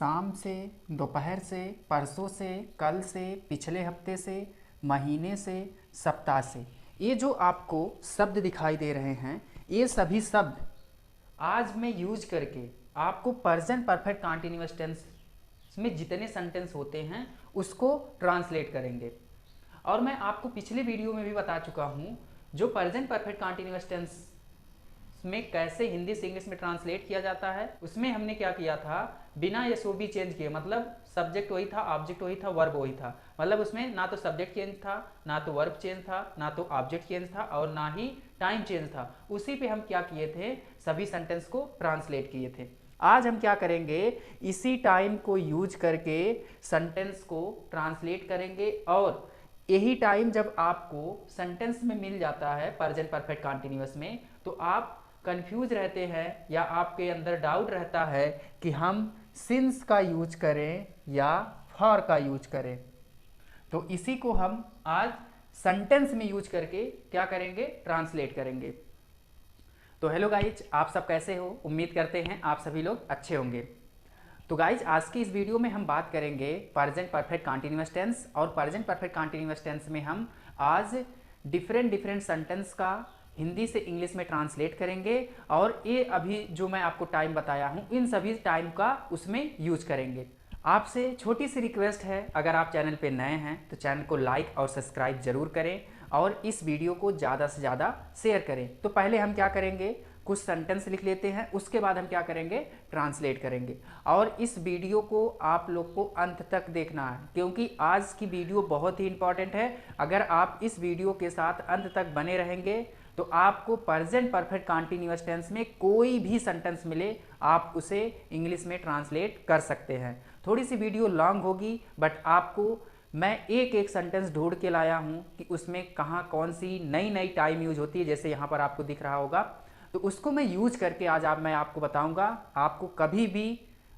शाम से, दोपहर से, परसों से, कल से, पिछले हफ्ते से, महीने से, सप्ताह से, ये जो आपको शब्द दिखाई दे रहे हैं, ये सभी शब्द आज मैं यूज करके आपको प्रेजेंट परफेक्ट कंटीन्यूअस टेंस में जितने सेंटेंस होते हैं उसको ट्रांसलेट करेंगे। और मैं आपको पिछले वीडियो में भी बता चुका हूँ जो प्रेजेंट परफेक्ट कंटीन्यूअस टेंस में कैसे हिंदी से इंग्लिश में ट्रांसलेट किया जाता है, उसमें हमने क्या किया था, बिना एसओबी चेंज किए, मतलब सब्जेक्ट वही था, ऑब्जेक्ट वही था, वर्ब वही था, मतलब उसमें ना तो सब्जेक्ट चेंज था, ना तो वर्ब चेंज था, ना तो ऑब्जेक्ट चेंज था और ना ही टाइम चेंज था। उसी पे हम क्या किए थे, सभी सेंटेंस को ट्रांसलेट किए थे। आज हम क्या करेंगे, इसी टाइम को यूज करके सेंटेंस को ट्रांसलेट करेंगे। और यही टाइम जब आपको सेंटेंस में मिल जाता है प्रेजेंट परफेक्ट कंटीन्यूअस में, तो आप कंफ्यूज रहते हैं या आपके अंदर डाउट रहता है कि हम सिंस का यूज करें या फॉर का यूज करें। तो इसी को हम आज सेंटेंस में यूज करके क्या करेंगे, ट्रांसलेट करेंगे। तो हेलो गाइज, आप सब कैसे हो? उम्मीद करते हैं आप सभी लोग अच्छे होंगे। तो गाइज, आज की इस वीडियो में हम बात करेंगे प्रेजेंट परफेक्ट कंटीन्यूअस टेंस। और प्रेजेंट परफेक्ट कंटीन्यूअस टेंस में हम आज डिफरेंट सेंटेंस का हिंदी से इंग्लिश में ट्रांसलेट करेंगे। और ये अभी जो मैं आपको टाइम बताया हूँ, इन सभी टाइम का उसमें यूज करेंगे। आपसे छोटी सी रिक्वेस्ट है, अगर आप चैनल पे नए हैं तो चैनल को लाइक और सब्सक्राइब जरूर करें और इस वीडियो को ज़्यादा से ज़्यादा शेयर करें। तो पहले हम क्या करेंगे, कुछ सेंटेंस लिख लेते हैं, उसके बाद हम क्या करेंगे, ट्रांसलेट करेंगे। और इस वीडियो को आप लोग को अंत तक देखना है, क्योंकि आज की वीडियो बहुत ही इंपॉर्टेंट है। अगर आप इस वीडियो के साथ अंत तक बने रहेंगे तो आपको प्रेजेंट परफेक्ट कंटीन्यूअस टेंस में कोई भी सेंटेंस मिले, आप उसे इंग्लिश में ट्रांसलेट कर सकते हैं। थोड़ी सी वीडियो लॉन्ग होगी, बट आपको मैं एक एक सेंटेंस ढूंढ के लाया हूँ कि उसमें कहाँ कौन सी नई नई टाइम यूज होती है। जैसे यहाँ पर आपको दिख रहा होगा, तो उसको मैं यूज करके आज मैं आपको बताऊंगा। आपको कभी भी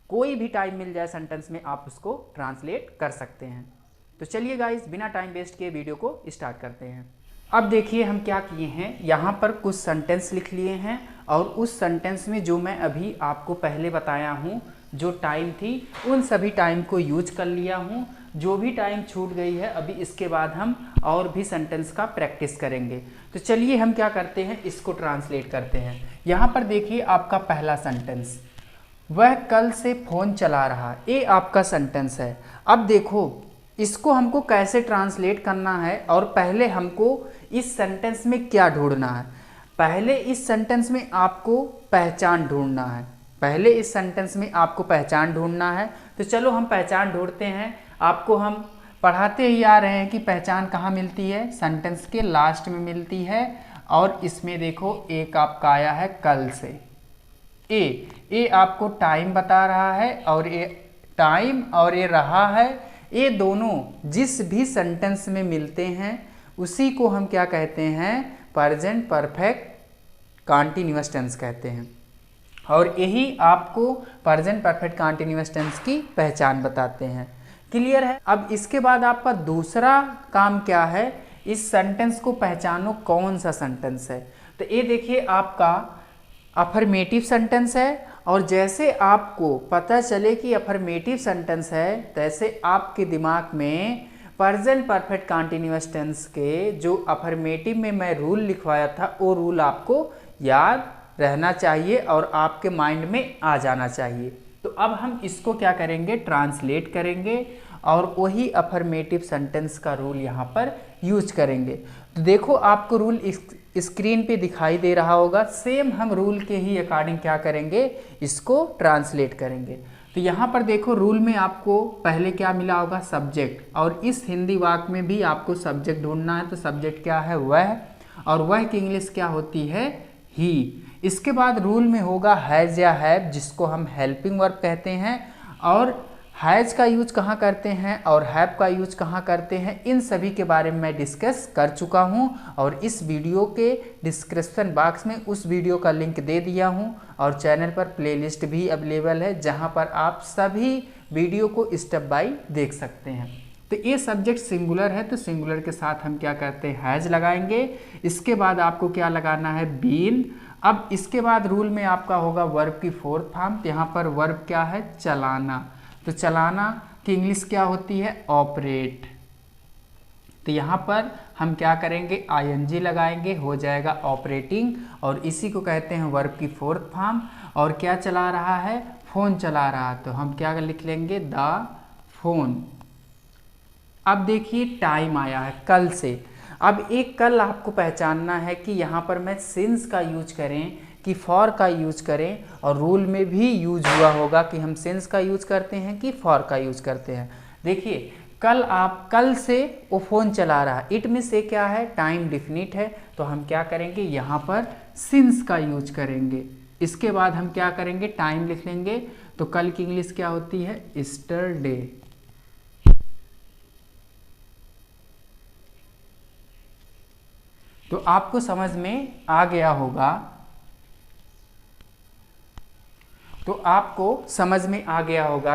कोई भी टाइम मिल जाए सेंटेंस में, आप उसको ट्रांसलेट कर सकते हैं। तो चलिए गाइस, बिना टाइम वेस्ट किए वीडियो को स्टार्ट करते हैं। अब देखिए हम क्या किए हैं, यहाँ पर कुछ सेंटेंस लिख लिए हैं और उस सेंटेंस में जो मैं अभी आपको पहले बताया हूँ जो टाइम थी, उन सभी टाइम को यूज कर लिया हूँ। जो भी टाइम छूट गई है, अभी इसके बाद हम और भी सेंटेंस का प्रैक्टिस करेंगे। तो चलिए हम क्या करते हैं, इसको ट्रांसलेट करते हैं। यहाँ पर देखिए आपका पहला सेंटेंस, वह कल से फ़ोन चला रहा, ये आपका सेंटेंस है। अब देखो इसको हमको कैसे ट्रांसलेट करना है और पहले हमको इस सेंटेंस में क्या ढूंढना है। पहले इस सेंटेंस में आपको पहचान ढूंढना है, पहले इस सेंटेंस में आपको पहचान ढूंढना है। तो चलो हम पहचान ढूंढते हैं। आपको हम पढ़ाते ही आ रहे हैं कि पहचान कहाँ मिलती है, सेंटेंस के लास्ट में मिलती है। और इसमें देखो एक आपका आया है कल से, ए आपको टाइम बता रहा है और ये टाइम और ये रहा है, ये दोनों जिस भी सेंटेंस में मिलते हैं उसी को हम क्या कहते हैं, प्रेजेंट परफेक्ट कंटीन्यूअस टेंस कहते हैं। और यही आपको प्रेजेंट परफेक्ट कंटीन्यूअस टेंस की पहचान बताते हैं। क्लियर है? अब इसके बाद आपका दूसरा काम क्या है, इस सेंटेंस को पहचानो कौन सा सेंटेंस है। तो ये देखिए आपका अफर्मेटिव सेंटेंस है। और जैसे आपको पता चले कि अफर्मेटिव सेंटेंस है, तैसे आपके दिमाग में प्रेजेंट परफेक्ट कंटीन्यूअस टेंस के जो अफर्मेटिव में मैं रूल लिखवाया था, वो रूल आपको याद रहना चाहिए और आपके माइंड में आ जाना चाहिए। तो अब हम इसको क्या करेंगे, ट्रांसलेट करेंगे और वही अफर्मेटिव सेंटेंस का रूल यहाँ पर यूज करेंगे। तो देखो आपको रूल स्क्रीन पे दिखाई दे रहा होगा, सेम हम रूल के ही अकॉर्डिंग क्या करेंगे, इसको ट्रांसलेट करेंगे। तो यहाँ पर देखो रूल में आपको पहले क्या मिला होगा, सब्जेक्ट। और इस हिंदी वाक्य में भी आपको सब्जेक्ट ढूंढना है। तो सब्जेक्ट क्या है, वह, और वह की इंग्लिश क्या होती है, ही। इसके बाद रूल में होगा हैज़ या हैव, जिसको हम हेल्पिंग वर्ब कहते हैं। और हैज़ का यूज कहाँ करते हैं और हैव का यूज कहाँ करते हैं, इन सभी के बारे में मैं डिस्कस कर चुका हूँ। और इस वीडियो के डिस्क्रिप्शन बॉक्स में उस वीडियो का लिंक दे दिया हूँ। और चैनल पर प्लेलिस्ट भी अवेलेबल है, जहाँ पर आप सभी वीडियो को स्टेप बाय देख सकते हैं। तो ये सब्जेक्ट सिंगुलर है, तो सिंगुलर के साथ हम क्या करते हैं, हैज़ लगाएंगे। इसके बाद आपको क्या लगाना है, बीन। अब इसके बाद रूल में आपका होगा वर्ब की फोर्थ फॉर्म। यहाँ पर वर्ब क्या है, चलाना। तो चलाना की इंग्लिश क्या होती है? ऑपरेट। तो यहाँ पर हम क्या करेंगे? आईएनजी लगाएंगे, हो जाएगा ऑपरेटिंग, और इसी को कहते हैं वर्ब की फोर्थ फॉर्म। और क्या चला रहा है? फोन चला रहा है, तो हम क्या लिख लेंगे? The phone. अब देखिए टाइम आया है कल से। अब एक कल आपको पहचानना है कि यहाँ पर मैं सिंस का यूज करें कि फॉर का यूज करें, और रूल में भी यूज हुआ होगा कि हम सिंस का यूज करते हैं कि फॉर का यूज करते हैं। देखिए कल से वो फ़ोन चला रहा है, इट में से क्या है? टाइम डिफिनिट है, तो हम क्या करेंगे? यहाँ पर सिंस का यूज करेंगे। इसके बाद हम क्या करेंगे? टाइम लिख लेंगे। तो कल की इंग्लिश क्या होती है? यस्टरडे। तो आपको समझ में आ गया होगा,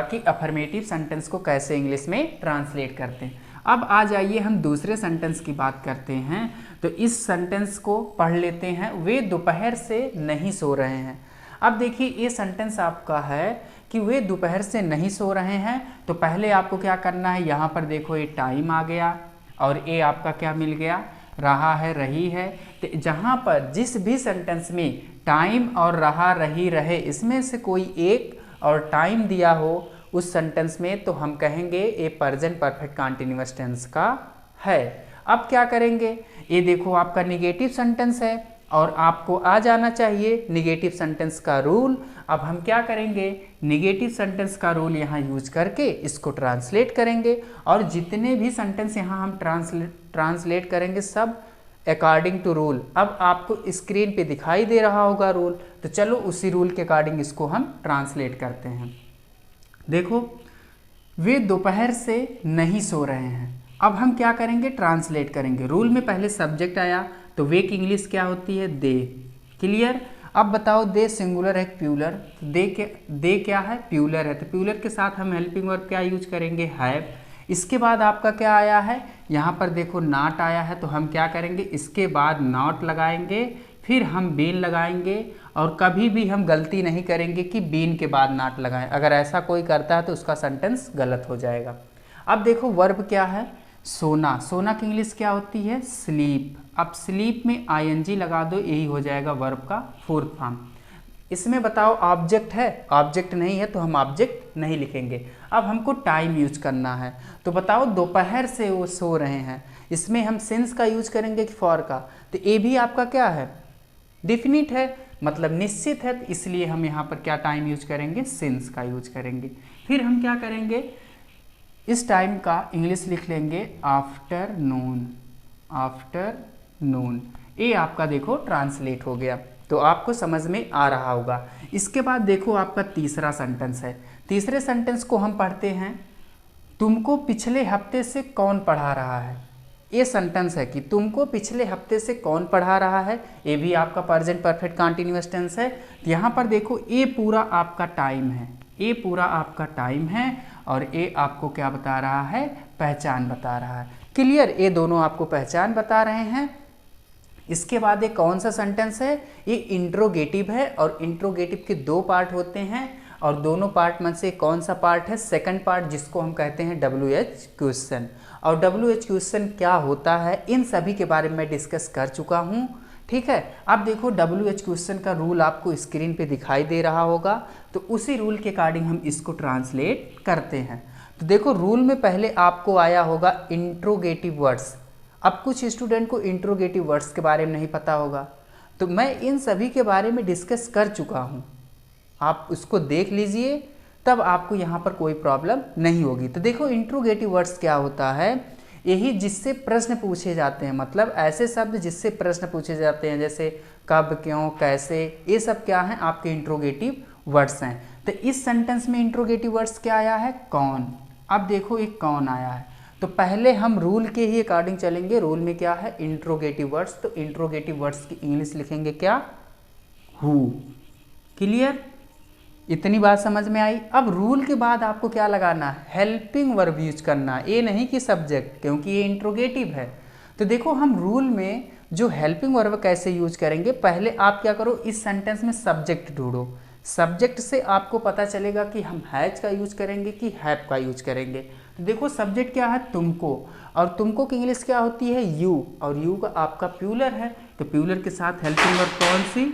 कि अफर्मेटिव सेंटेंस को कैसे इंग्लिश में ट्रांसलेट करते हैं। अब आ जाइए हम दूसरे सेंटेंस की बात करते हैं। तो इस सेंटेंस को पढ़ लेते हैं। वे दोपहर से नहीं सो रहे हैं। अब देखिए ये सेंटेंस आपका है कि वे दोपहर से नहीं सो रहे हैं। तो पहले आपको क्या करना है? यहाँ पर देखो ये टाइम आ गया, और ये आपका क्या मिल गया? रहा है, रही है। तो जहाँ पर जिस भी सेंटेंस में टाइम और रहा, रही, रहे, इसमें से कोई एक और टाइम दिया हो उस सेंटेंस में, तो हम कहेंगे ये प्रेजेंट परफेक्ट कंटीन्यूअस टेंस का है। अब क्या करेंगे? ये देखो आपका निगेटिव सेंटेंस है, और आपको आ जाना चाहिए निगेटिव सेंटेंस का रूल। अब हम क्या करेंगे? निगेटिव सेंटेंस का रूल यहाँ यूज करके इसको ट्रांसलेट करेंगे, और जितने भी सेंटेंस यहाँ हम ट्रांसलेट करेंगे सब अकॉर्डिंग टू रूल। अब आपको स्क्रीन पे दिखाई दे रहा होगा रूल, तो चलो उसी रूल के अकॉर्डिंग इसको हम ट्रांसलेट करते हैं। देखो वे दोपहर से नहीं सो रहे हैं। अब हम क्या करेंगे? ट्रांसलेट करेंगे। रूल में पहले सब्जेक्ट आया, तो वे की इंग्लिश क्या होती है? दे। क्लियर? अब बताओ दे सिंगुलर है प्यूलर? दे क्या है? प्यूलर है। तो प्यूलर के साथ हम हेल्पिंग वर्ब क्या यूज करेंगे? हैव। इसके बाद आपका क्या आया है? यहाँ पर देखो नॉट आया है, तो हम क्या करेंगे? इसके बाद नॉट लगाएंगे, फिर हम बीन लगाएंगे, और कभी भी हम गलती नहीं करेंगे कि बीन के बाद नॉट लगाएं। अगर ऐसा कोई करता है तो उसका सेंटेंस गलत हो जाएगा। अब देखो वर्ब क्या है? सोना। सोना की इंग्लिश क्या होती है? स्लीप। अब स्लीप में आईएनजी लगा दो, यही हो जाएगा वर्ब का फोर्थ फॉर्म। इसमें बताओ ऑब्जेक्ट है? ऑब्जेक्ट नहीं है, तो हम ऑब्जेक्ट नहीं लिखेंगे। अब हमको टाइम यूज करना है, तो बताओ दोपहर से वो सो रहे हैं, इसमें हम सिंस का यूज करेंगे कि फॉर का? तो ये भी आपका क्या है? डिफिनिट है, मतलब निश्चित है, तो इसलिए हम यहाँ पर क्या टाइम यूज करेंगे? सिंस का यूज करेंगे। फिर हम क्या करेंगे? इस टाइम का इंग्लिश लिख लेंगे आफ्टरनून। आफ्टरनून, ये आपका देखो ट्रांसलेट हो गया, तो आपको समझ में आ रहा होगा। इसके बाद देखो आपका तीसरा सेंटेंस है। तीसरे सेंटेंस को हम पढ़ते हैं। तुमको पिछले हफ्ते से कौन पढ़ा रहा है? ये सेंटेंस है कि तुमको पिछले हफ्ते से कौन पढ़ा रहा है। ये भी आपका प्रेजेंट परफेक्ट कंटीन्यूअस टेंस है। यहाँ पर देखो ये पूरा आपका टाइम है, ये पूरा आपका टाइम है, और ये आपको क्या बता रहा है? पहचान बता रहा है। क्लियर? ये दोनों आपको पहचान बता रहे हैं। इसके बाद एक कौन सा सेंटेंस है? ये इंट्रोगेटिव है, और इंट्रोगेटिव के दो पार्ट होते हैं, और दोनों पार्ट में से कौन सा पार्ट है? सेकंड पार्ट, जिसको हम कहते हैं WH क्वेश्चन। और WH क्वेश्चन क्या होता है, इन सभी के बारे में मैं डिस्कस कर चुका हूँ। ठीक है, अब देखो WH क्वेश्चन का रूल आपको स्क्रीन पे दिखाई दे रहा होगा, तो उसी रूल के अकॉर्डिंग हम इसको ट्रांसलेट करते हैं। तो देखो रूल में पहले आपको आया होगा इंट्रोगेटिव वर्ड्स। अब कुछ स्टूडेंट को इंट्रोगेटिव वर्ड्स के बारे में नहीं पता होगा, तो मैं इन सभी के बारे में डिस्कस कर चुका हूँ, आप उसको देख लीजिए, तब आपको यहाँ पर कोई प्रॉब्लम नहीं होगी। तो देखो इंट्रोगेटिव वर्ड्स क्या होता है? यही जिससे प्रश्न पूछे जाते हैं, मतलब ऐसे शब्द जिससे प्रश्न पूछे जाते हैं, जैसे कब, क्यों, कैसे, ये सब क्या हैं? आपके इंट्रोगेटिव वर्ड्स हैं। तो इस सेंटेंस में इंट्रोगेटिव वर्ड्स क्या आया है? कौन। अब देखो एक कौन आया है, तो पहले हम रूल के ही अकॉर्डिंग चलेंगे। रूल में क्या है? इंट्रोगेटिव वर्ड्स, तो इंट्रोगेटिव वर्ड्स की इंग्लिश लिखेंगे क्या? हु। क्लियर? इतनी बात समझ में आई। अब रूल के बाद आपको क्या लगाना है? हेल्पिंग वर्ब यूज करना है, ये नहीं कि सब्जेक्ट, क्योंकि ये इंट्रोगेटिव है। तो देखो हम रूल में जो हेल्पिंग वर्ब कैसे यूज करेंगे, पहले आप क्या करो, इस सेंटेंस में सब्जेक्ट ढूंढो। सब्जेक्ट से आपको पता चलेगा कि हम हैज का यूज करेंगे कि हैव का यूज करेंगे। तो देखो सब्जेक्ट क्या है, तुमको, और तुमको की इंग्लिश क्या होती है, यू, और यू का आपका प्यूलर है, तो प्यूलर के साथ हेल्पिंग वर्ब कौन सी,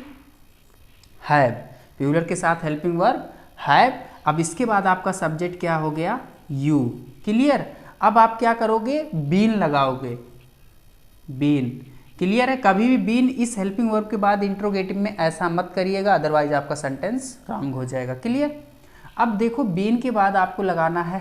हैव, प्यूलर के साथ हेल्पिंग वर्ब हैव। अब इसके बाद आपका सब्जेक्ट क्या हो गया, यू, क्लियर। अब आप क्या करोगे, बीन लगाओगे, बीन, क्लियर है। कभी भी बीन इस हेल्पिंग वर्ब के बाद इंट्रोगेटिव में ऐसा मत करिएगा, अदरवाइज आपका सेंटेंस रॉन्ग हो जाएगा, क्लियर। अब देखो बीन के बाद आपको लगाना है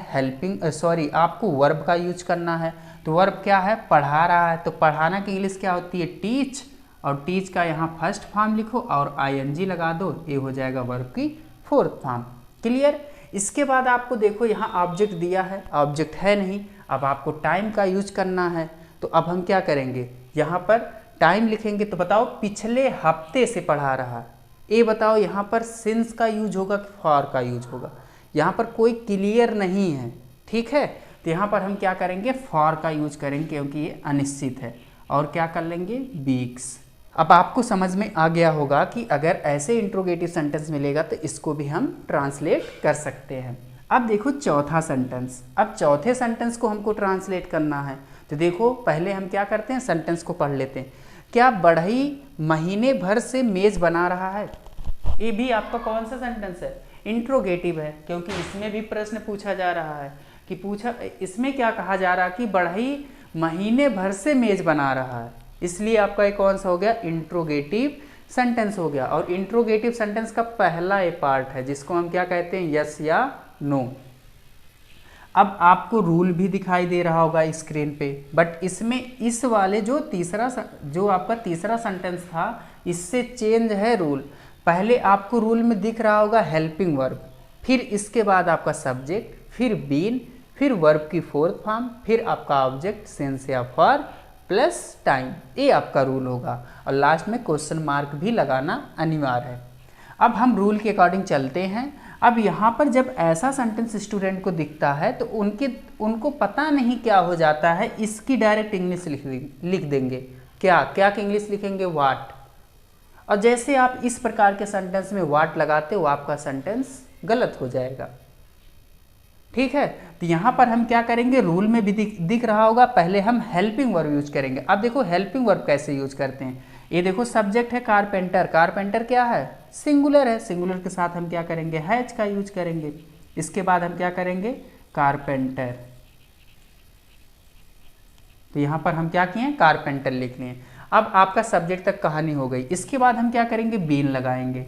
आपको वर्ब का यूज करना है। तो वर्ब क्या है, पढ़ा रहा है, तो पढ़ाना की इंग्लिश क्या होती है, टीच, और टीच का यहाँ फर्स्ट फॉर्म लिखो और आईएनजी लगा दो, ये हो जाएगा वर्ब की फोर्थ फॉर्म, क्लियर। इसके बाद आपको देखो यहाँ ऑब्जेक्ट दिया है, ऑब्जेक्ट है नहीं, अब आपको टाइम का यूज करना है। तो अब हम क्या करेंगे, यहाँ पर टाइम लिखेंगे, तो बताओ पिछले हफ्ते से पढ़ा रहा, ये बताओ यहाँ पर सिंस का यूज होगा कि फॉर का यूज होगा, यहाँ पर कोई क्लियर नहीं है, ठीक है। तो यहाँ पर हम क्या करेंगे, फॉर का यूज करेंगे क्योंकि ये अनिश्चित है, और क्या कर लेंगे, वीक्स। अब आपको समझ में आ गया होगा कि अगर ऐसे इंट्रोगेटिव सेंटेंस मिलेगा तो इसको भी हम ट्रांसलेट कर सकते हैं। अब देखो चौथा सेंटेंस, अब चौथे सेंटेंस को हमको ट्रांसलेट करना है। तो देखो पहले हम क्या करते हैं, सेंटेंस को पढ़ लेते हैं। क्या बढ़ई महीने भर से मेज बना रहा है, ये भी आपका कौन सा सेंटेंस है, इंट्रोगेटिव है, क्योंकि इसमें भी प्रश्न पूछा जा रहा है कि इसमें क्या कहा जा रहा है कि बढ़ई महीने भर से मेज बना रहा है, इसलिए आपका एक कौन सा हो गया, इंट्रोगेटिव सेंटेंस हो गया। और इंट्रोगेटिव सेंटेंस का पहला ये पार्ट है जिसको हम क्या कहते हैं, यस या नो। अब आपको रूल भी दिखाई दे रहा होगा स्क्रीन पे, बट इसमें इस वाले जो आपका तीसरा सेंटेंस था, इससे चेंज है रूल। पहले आपको रूल में दिख रहा होगा हेल्पिंग वर्ब, फिर इसके बाद आपका सब्जेक्ट, फिर बीन, फिर वर्ब की फोर्थ फॉर्म, फिर आपका ऑब्जेक्ट सिंस या फॉर प्लस टाइम, ये आपका रूल होगा, और लास्ट में क्वेश्चन मार्क भी लगाना अनिवार्य है। अब हम रूल के अकॉर्डिंग चलते हैं। अब यहाँ पर जब ऐसा सेंटेंस स्टूडेंट को दिखता है तो उनको पता नहीं क्या हो जाता है, इसकी डायरेक्ट इंग्लिश लिख देंगे, क्या की इंग्लिश लिखेंगे, वाट। और जैसे आप इस प्रकार के सेंटेंस में वाट लगाते हो आपका सेंटेंस गलत हो जाएगा, ठीक है। तो यहाँ पर हम क्या करेंगे, रूल में भी दिख रहा होगा, पहले हम हेल्पिंग वर्ब यूज करेंगे। अब देखो हेल्पिंग वर्ब कैसे यूज करते हैं, ये देखो सब्जेक्ट है कारपेंटर, कारपेंटर क्या है, सिंगुलर है, सिंगुलर के साथ हम क्या करेंगे, हैज का यूज करेंगे। इसके बाद हम क्या करेंगे, कारपेंटर, तो यहाँ पर हम क्या किए, कारपेंटर लिख लिए। अब आपका सब्जेक्ट तक कहानी हो गई। इसके बाद हम क्या करेंगे, बीन लगाएंगे,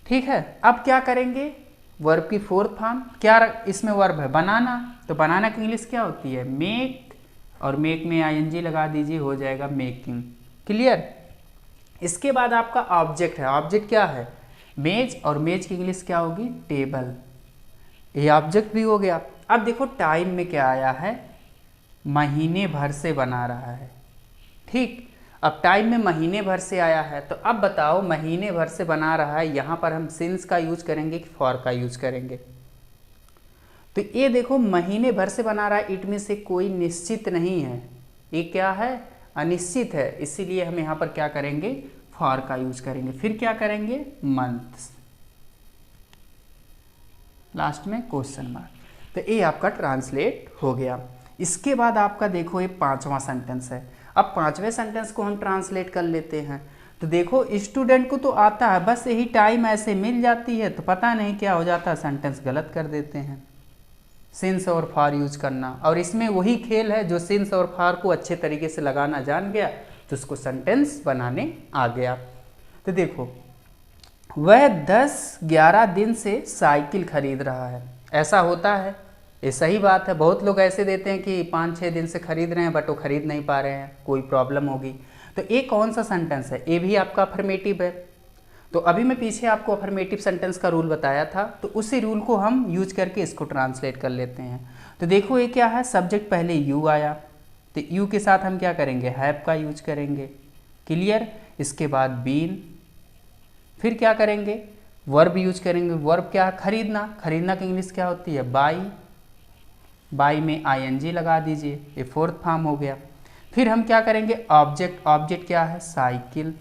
ठीक है। अब क्या करेंगे, वर्ब की फोर्थ फॉर्म, क्या इसमें वर्ब है, बनाना, तो बनाना की इंग्लिश क्या होती है, मेक, और मेक में आईएनजी लगा दीजिए, हो जाएगा मेकिंग, क्लियर। इसके बाद आपका ऑब्जेक्ट है, ऑब्जेक्ट क्या है, मेज, और मेज की इंग्लिश क्या होगी, टेबल, ये ऑब्जेक्ट भी हो गया। अब देखो टाइम में क्या आया है, महीने भर से बना रहा है, ठीक। अब टाइम में महीने भर से आया है, तो अब बताओ महीने भर से बना रहा है, यहाँ पर हम सिंस का यूज करेंगे कि फॉर का यूज करेंगे। तो ये देखो महीने भर से बना रहा है, इनमें से कोई निश्चित नहीं है, ये क्या है, अनिश्चित है, इसीलिए हम यहाँ पर क्या करेंगे, फॉर का यूज करेंगे। फिर क्या करेंगे, मंथ्स, लास्ट में क्वेश्चन मार्क। तो ये आपका ट्रांसलेट हो गया। इसके बाद आपका देखो ये पांचवा सेंटेंस है। अब पांचवें सेंटेंस को हम ट्रांसलेट कर लेते हैं। तो देखो स्टूडेंट को तो आता है, बस यही टाइम ऐसे मिल जाती है तो पता नहीं क्या हो जाता है, सेंटेंस गलत कर देते हैं, सिंस और फॉर यूज करना। और इसमें वही खेल है, जो सिंस और फॉर को अच्छे तरीके से लगाना जान गया तो उसको सेंटेंस बनाने आ गया। तो देखो वह 10-11 दिन से साइकिल खरीद रहा है, ऐसा होता है, ये सही बात है। बहुत लोग ऐसे देते हैं कि 5-6 दिन से खरीद रहे हैं बट वो खरीद नहीं पा रहे हैं, कोई प्रॉब्लम होगी। तो ये कौन सा सेंटेंस है, ये भी आपका अफर्मेटिव है। तो अभी मैं पीछे आपको अफर्मेटिव सेंटेंस का रूल बताया था, तो उसी रूल को हम यूज करके इसको ट्रांसलेट कर लेते हैं। तो देखो ये क्या है, सब्जेक्ट पहले यू आया, तो यू के साथ हम क्या करेंगे, हैव का यूज करेंगे, क्लियर। इसके बाद बीन, फिर क्या करेंगे, वर्ब यूज करेंगे। वर्ब क्या है, खरीदना, खरीदना की इंग्लिश क्या होती है, बाई, बाई में आईएनजी लगा दीजिए, ये फोर्थ फॉर्म हो गया। फिर हम क्या करेंगे, ऑब्जेक्ट, ऑब्जेक्ट क्या है, साइकिल।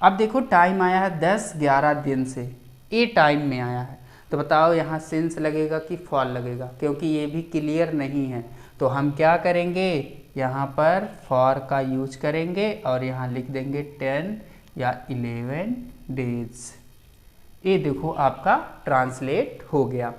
अब देखो टाइम आया है 10-11 दिन से, ए टाइम में आया है, तो बताओ यहाँ सिंस लगेगा कि फॉल लगेगा, क्योंकि ये भी क्लियर नहीं है। तो हम क्या करेंगे, यहाँ पर फॉर का यूज करेंगे और यहाँ लिख देंगे 10 या 11 डेज। ये देखो आपका ट्रांसलेट हो गया।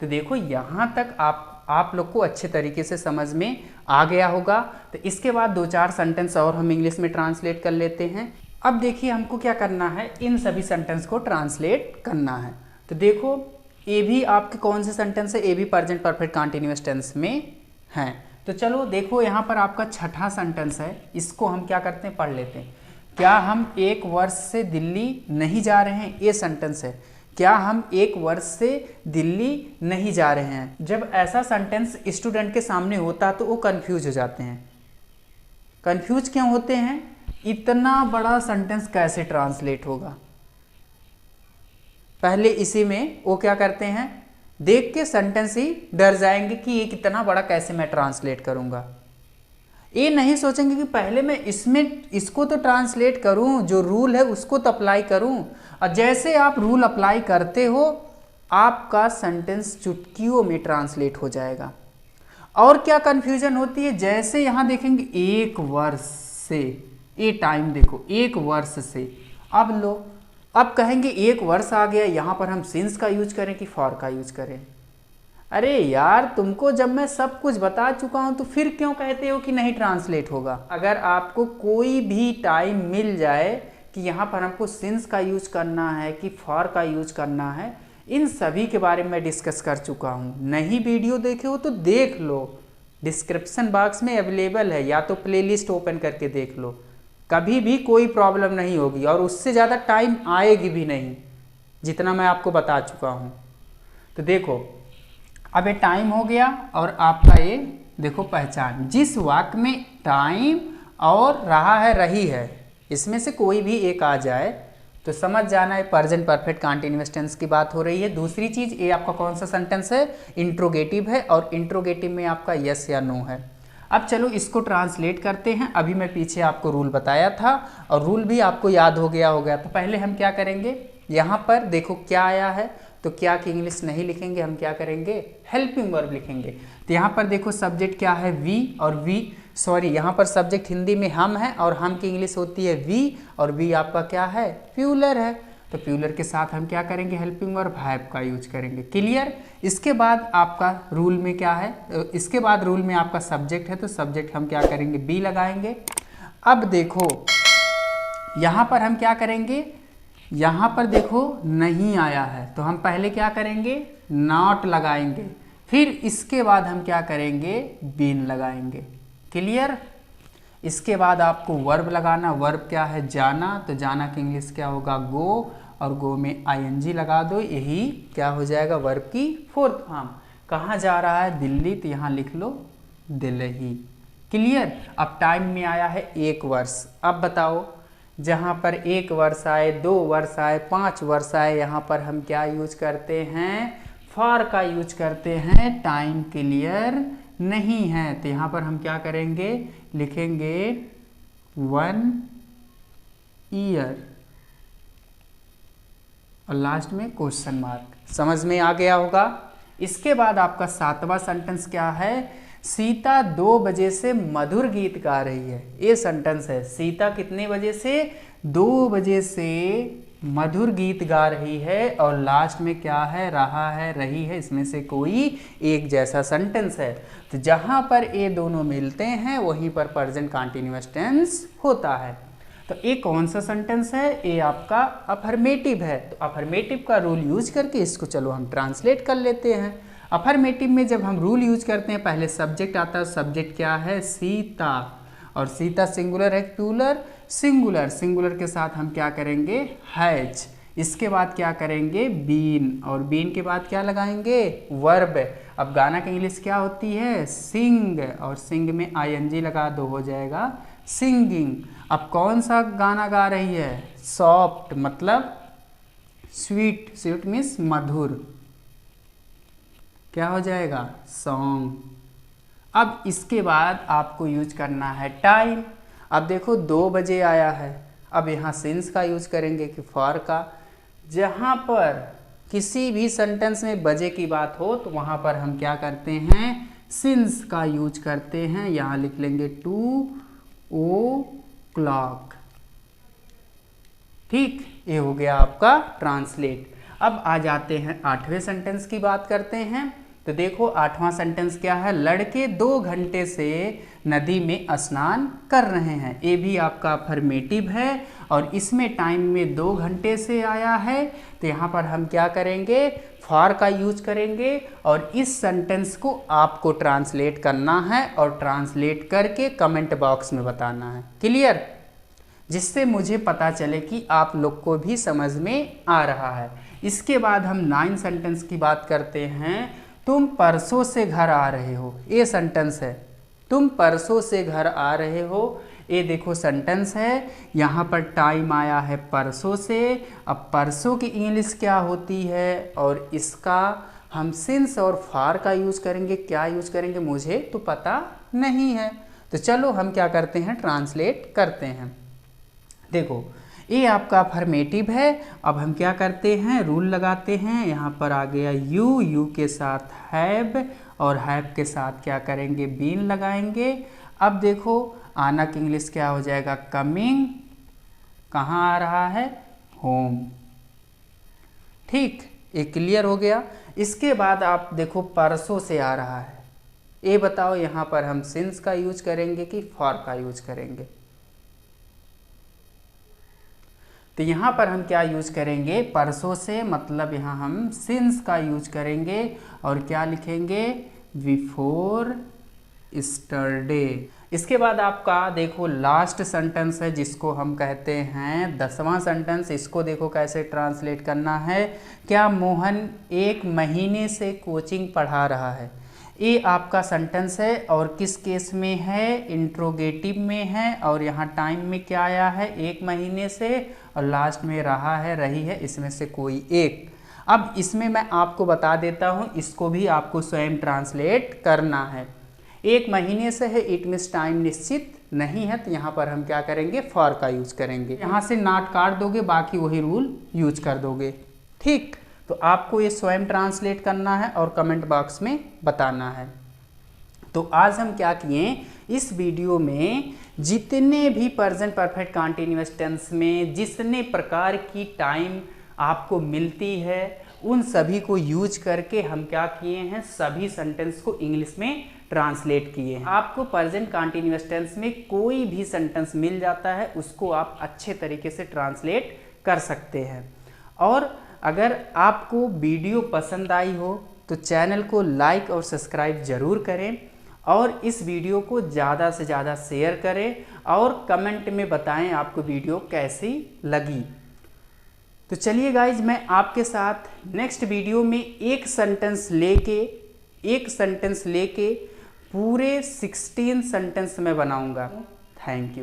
तो देखो यहाँ तक आप लोग को अच्छे तरीके से समझ में आ गया होगा। तो इसके बाद 2-4 सेंटेंस और हम इंग्लिश में ट्रांसलेट कर लेते हैं। अब देखिए हमको क्या करना है, इन सभी सेंटेंस को ट्रांसलेट करना है। तो देखो ये भी आपके कौन से सेंटेंस है, ये भी प्रेजेंट परफेक्ट कंटीन्यूअस टेंस में हैं। तो चलो देखो यहाँ पर आपका छठा सेंटेंस है, इसको हम क्या करते हैं पढ़ लेते हैं। क्या हम 1 वर्ष से दिल्ली नहीं जा रहे हैं, ये सेंटेंस है। क्या हम 1 वर्ष से दिल्ली नहीं जा रहे हैं। जब ऐसा सेंटेंस स्टूडेंट के सामने होता है तो वो कंफ्यूज हो जाते हैं। कंफ्यूज क्यों होते हैं, इतना बड़ा सेंटेंस कैसे ट्रांसलेट होगा। पहले इसी में वो क्या करते हैं, देख के सेंटेंस ही डर जाएंगे कि ये कितना बड़ा कैसे मैं ट्रांसलेट करूंगा। ये नहीं सोचेंगे कि पहले मैं इसको तो ट्रांसलेट करूं, जो रूल है उसको तो अप्लाई करूं। और जैसे आप रूल अप्लाई करते हो आपका सेंटेंस चुटकियों में ट्रांसलेट हो जाएगा। और क्या कंफ्यूजन होती है, जैसे यहाँ देखेंगे 1 वर्ष से, ये टाइम देखो 1 वर्ष से, अब कहेंगे 1 वर्ष आ गया, यहाँ पर हम सिंस का यूज करें कि फॉर का यूज करें। अरे यार तुमको जब मैं सब कुछ बता चुका हूं तो फिर क्यों कहते हो कि नहीं ट्रांसलेट होगा। अगर आपको कोई भी टाइम मिल जाए कि यहाँ पर हमको सिंस का यूज करना है कि फॉर का यूज करना है, इन सभी के बारे में मैं डिस्कस कर चुका हूँ। नहीं वीडियो देखे हो तो देख लो, डिस्क्रिप्शन बॉक्स में अवेलेबल है, या तो प्लेलिस्ट ओपन करके देख लो। कभी भी कोई प्रॉब्लम नहीं होगी और उससे ज़्यादा टाइम आएगी भी नहीं जितना मैं आपको बता चुका हूँ। तो देखो अब ये टाइम हो गया और आपका ये देखो पहचान, जिस वाक्य में टाइम और रहा है रही है, इसमें से कोई भी एक आ जाए तो समझ जाना है प्रेजेंट परफेक्ट कंटीन्यूअस टेंस की बात हो रही है। दूसरी चीज़, ये आपका कौन सा सेंटेंस है, इंट्रोगेटिव है, और इंट्रोगेटिव में आपका यस या नो है। अब चलो इसको ट्रांसलेट करते हैं। अभी मैं पीछे आपको रूल बताया था और रूल भी आपको याद हो गया होगा। तो पहले हम क्या करेंगे, यहाँ पर देखो क्या आया है, तो क्या की इंग्लिश नहीं लिखेंगे, हम क्या करेंगे हेल्पिंग वर्ब लिखेंगे। तो यहाँ पर देखो सब्जेक्ट क्या है वी, और यहाँ पर सब्जेक्ट हिंदी में हम है और हम की इंग्लिश होती है वी, और वी आपका क्या है प्यूलर है। तो प्यूलर के साथ हम क्या करेंगे हेल्पिंग वर्ब हैव का यूज करेंगे। क्लियर। इसके बाद आपका रूल में क्या है, इसके बाद रूल में आपका सब्जेक्ट है, तो सब्जेक्ट हम क्या करेंगे बी लगाएंगे। अब देखो यहाँ पर हम क्या करेंगे, यहाँ पर देखो नहीं आया है तो हम पहले क्या करेंगे नॉट लगाएंगे, फिर इसके बाद हम क्या करेंगे बीन लगाएंगे। क्लियर। इसके बाद आपको वर्ब लगाना, वर्ब क्या है जाना, तो जाना की इंग्लिश क्या होगा गो, और गो में आईएनजी लगा दो, यही क्या हो जाएगा वर्ब की 4th फॉर्म। कहाँ जा रहा है दिल्ली, तो यहाँ लिख लो दिल्ली। क्लियर। अब टाइम में आया है 1 वर्ष। अब बताओ जहाँ पर 1 वर्ष आए, 2 वर्ष आए, 5 वर्ष आए, यहाँ पर हम क्या यूज करते हैं फॉर का यूज करते हैं। टाइम क्लियर नहीं है तो यहाँ पर हम क्या करेंगे लिखेंगे 1 ईयर और लास्ट में क्वेश्चन मार्क। समझ में आ गया होगा। इसके बाद आपका 7वां सेंटेंस क्या है, सीता 2 बजे से मधुर गीत गा रही है। ये सेंटेंस है, सीता कितने बजे से 2 बजे से मधुर गीत गा रही है, और लास्ट में क्या है रहा है रही है, इसमें से कोई एक जैसा सेंटेंस है। तो जहां पर ये दोनों मिलते हैं वहीं पर प्रेजेंट कंटीन्यूअस टेंस होता है। तो ये कौन सा सेंटेंस है, ये आपका अफर्मेटिव है। तो अफर्मेटिव का रूल यूज करके इसको चलो हम ट्रांसलेट कर लेते हैं। अफर्मेटिव में जब हम रूल यूज करते हैं पहले सब्जेक्ट आता है, सब्जेक्ट क्या है सीता, और सीता सिंगुलर है प्लूरल सिंगुलर, सिंगुलर के साथ हम क्या करेंगे हैज। इसके बाद क्या करेंगे बीन, और बीन के बाद क्या लगाएंगे वर्ब। अब गाना की इंग्लिश क्या होती है सिंग, और सिंग में आईएनजी लगा दो हो जाएगा सिंगिंग। अब कौन सा गाना गा रही है सॉफ्ट मतलब स्वीट, स्वीट मीन्स मधुर, क्या हो जाएगा सॉन्ग। अब इसके बाद आपको यूज करना है टाइम। अब देखो 2 बजे आया है, अब यहाँ सिंस का यूज करेंगे कि फॉर का। जहाँ पर किसी भी सेंटेंस में बजे की बात हो तो वहाँ पर हम क्या करते हैं, सिंस का यूज करते हैं। यहाँ लिख लेंगे 2 o'clock। ठीक, ये हो गया आपका ट्रांसलेट। अब आ जाते हैं 8वें सेंटेंस की बात करते हैं। तो देखो 8वां सेंटेंस क्या है, लड़के 2 घंटे से नदी में स्नान कर रहे हैं। ये भी आपका अफर्मेटिव है और इसमें टाइम में 2 घंटे से आया है। तो यहाँ पर हम क्या करेंगे, फॉर का यूज करेंगे और इस सेंटेंस को आपको ट्रांसलेट करना है और ट्रांसलेट करके कमेंट बॉक्स में बताना है। क्लियर, जिससे मुझे पता चले कि आप लोग को भी समझ में आ रहा है। इसके बाद हम 9 सेंटेंस की बात करते हैं। तुम परसों से घर आ रहे हो, ये सेंटेंस है। तुम परसों से घर आ रहे हो, ये देखो सेंटेंस है। यहाँ पर टाइम आया है परसों से। अब परसों की इंग्लिश क्या होती है और इसका हम सिंस और फार का यूज करेंगे। क्या यूज करेंगे मुझे तो पता नहीं है, तो चलो हम क्या करते हैं, ट्रांसलेट करते हैं। देखो ये आपका अफर्मेटिव है। अब हम क्या करते हैं, रूल लगाते हैं। यहाँ पर आ गया यू के साथ हैव और हैव के साथ क्या करेंगे, बीन लगाएंगे। अब देखो आना की इंग्लिश क्या हो जाएगा, कमिंग। कहाँ आ रहा है, होम। ठीक, ये क्लियर हो गया। इसके बाद आप देखो परसों से आ रहा है, ये बताओ यहाँ पर हम सिंस का यूज करेंगे कि फॉर का यूज करेंगे। तो यहाँ पर हम क्या यूज करेंगे, परसों से मतलब यहाँ हम सिंस का यूज करेंगे और क्या लिखेंगे, बिफोर यस्टरडे। इसके बाद आपका देखो लास्ट सेंटेंस है जिसको हम कहते हैं 10वां सेंटेंस। इसको देखो कैसे ट्रांसलेट करना है। क्या मोहन 1 महीने से कोचिंग पढ़ा रहा है। ये आपका सेंटेंस है और किस केस में है, इंट्रोगेटिव में है। और यहाँ टाइम में क्या आया है, 1 महीने से, और लास्ट में रहा है, रही है, इसमें से कोई एक। अब इसमें मैं आपको बता देता हूँ, इसको भी आपको स्वयं ट्रांसलेट करना है। 1 महीने से है, इट मीन्स टाइम निश्चित नहीं है, तो यहाँ पर हम क्या करेंगे, फॉर का यूज करेंगे। यहाँ से नॉट काट दोगे, बाकी वही रूल यूज कर दोगे। ठीक, तो आपको ये स्वयं ट्रांसलेट करना है और कमेंट बॉक्स में बताना है। तो आज हम क्या किए, इस वीडियो में जितने भी प्रेजेंट परफेक्ट कंटीन्यूअस टेंस में जितने प्रकार की टाइम आपको मिलती है उन सभी को यूज करके हम क्या किए हैं, सभी सेंटेंस को इंग्लिश में ट्रांसलेट किए हैं। आपको प्रेजेंट कंटीन्यूअस टेंस में कोई भी सेंटेंस मिल जाता है, उसको आप अच्छे तरीके से ट्रांसलेट कर सकते हैं। और अगर आपको वीडियो पसंद आई हो तो चैनल को लाइक और सब्सक्राइब जरूर करें और इस वीडियो को ज़्यादा से ज़्यादा शेयर करें और कमेंट में बताएं आपको वीडियो कैसी लगी। तो चलिए गाइज, मैं आपके साथ नेक्स्ट वीडियो में एक सेंटेंस लेके पूरे 16 सेंटेंस में बनाऊंगा। Thank you.